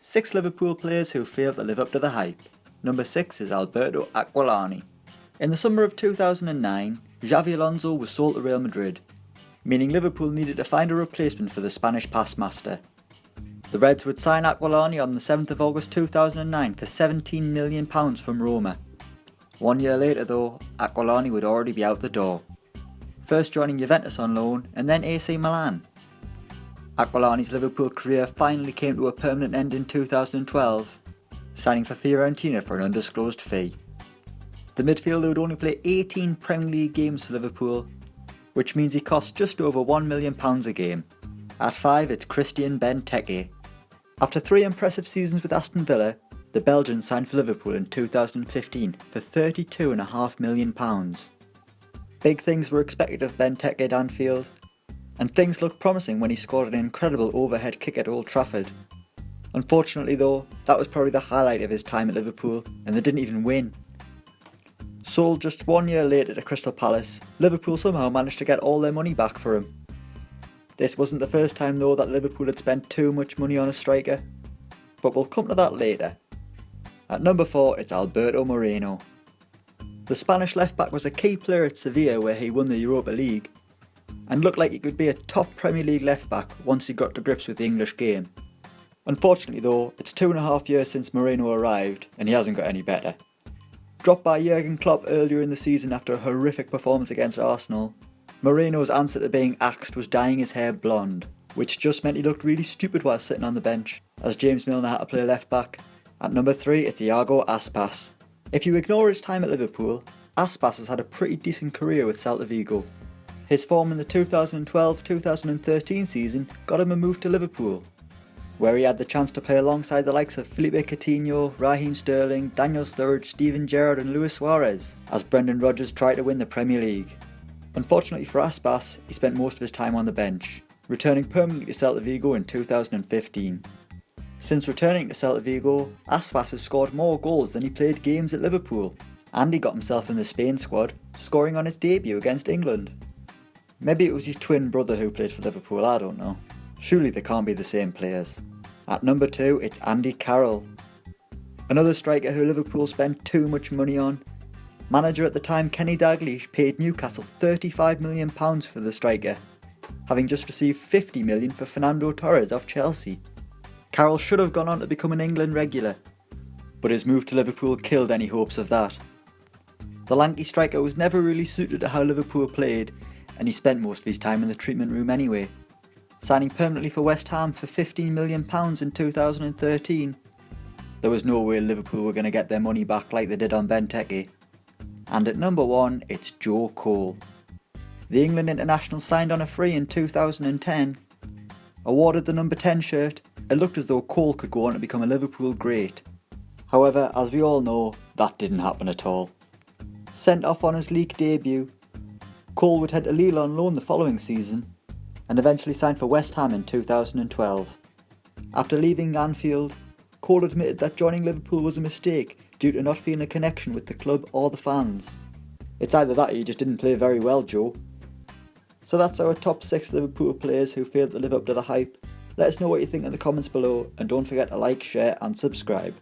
6 Liverpool players who failed to live up to the hype. Number 6 is ALBERTO AQUILANI. In the summer of 2009, Xavi Alonso was sold to Real Madrid, meaning Liverpool needed to find a replacement for the Spanish past master. The Reds would sign Aquilani on the 7th of August 2009 for £17 million from Roma. 1 year later though, Aquilani would already be out the door, first joining Juventus on loan and then AC Milan. Aquilani's Liverpool career finally came to a permanent end in 2012, signing for Fiorentina for an undisclosed fee. The midfielder would only play 18 Premier League games for Liverpool, which means he costs just over £1 million a game. At 5 it's Christian Benteke. After 3 impressive seasons with Aston Villa, the Belgian signed for Liverpool in 2015 for £32.5 million. Big things were expected of Benteke at Anfield, and things looked promising when he scored an incredible overhead kick at Old Trafford. Unfortunately though, that was probably the highlight of his time at Liverpool, and they didn't even win. Sold just 1 year later to Crystal Palace, Liverpool somehow managed to get all their money back for him. This wasn't the first time though that Liverpool had spent too much money on a striker, but we'll come to that later. At number 4 it's Alberto Moreno. The Spanish left-back was a key player at Sevilla where he won the Europa League, and looked like he could be a top Premier League left-back once he got to grips with the English game. Unfortunately though, it's 2.5 years since Moreno arrived and he hasn't got any better. Dropped by Jurgen Klopp earlier in the season after a horrific performance against Arsenal, Moreno's answer to being axed was dyeing his hair blonde, which just meant he looked really stupid while sitting on the bench, as James Milner had to play left-back. At number 3 it's IAGO Aspas. If you ignore his time at Liverpool, Aspas has had a pretty decent career with Celta Vigo. His form in the 2012-2013 season got him a move to Liverpool, where he had the chance to play alongside the likes of Felipe Coutinho, Raheem Sterling, Daniel Sturridge, Steven Gerrard and Luis Suarez, as Brendan Rodgers tried to win the Premier League. Unfortunately for Aspas, he spent most of his time on the bench, returning permanently to Celta Vigo in 2015. Since returning to Celta Vigo, Aspas has scored more goals than he played games at Liverpool, and he got himself in the Spain squad, scoring on his debut against England. Maybe it was his twin brother who played for Liverpool, I don't know. Surely they can't be the same players. At number 2 it's Andy Carroll. Another striker who Liverpool spent too much money on. Manager at the time Kenny Dalglish paid Newcastle £35 million for the striker, having just received £50 million for Fernando Torres off Chelsea. Carroll should have gone on to become an England regular, but his move to Liverpool killed any hopes of that. The lanky striker was never really suited to how Liverpool played, and he spent most of his time in the treatment room anyway, signing permanently for West Ham for £15 million in 2013. There was no way Liverpool were going to get their money back like they did on Benteke. And at number 1 it's Joe Cole. The England international signed on a free in 2010. Awarded the number 10 shirt, it looked as though Cole could go on to become a Liverpool great. However, as we all know, that didn't happen at all. Sent off on his league debut, Cole would head to Lille on loan the following season, and eventually signed for West Ham in 2012. After leaving Anfield, Cole admitted that joining Liverpool was a mistake due to not feeling a connection with the club or the fans. It's either that or you just didn't play very well, Joe. So that's our top 6 Liverpool players who failed to live up to the hype. Let us know what you think in the comments below, and don't forget to like, share and subscribe.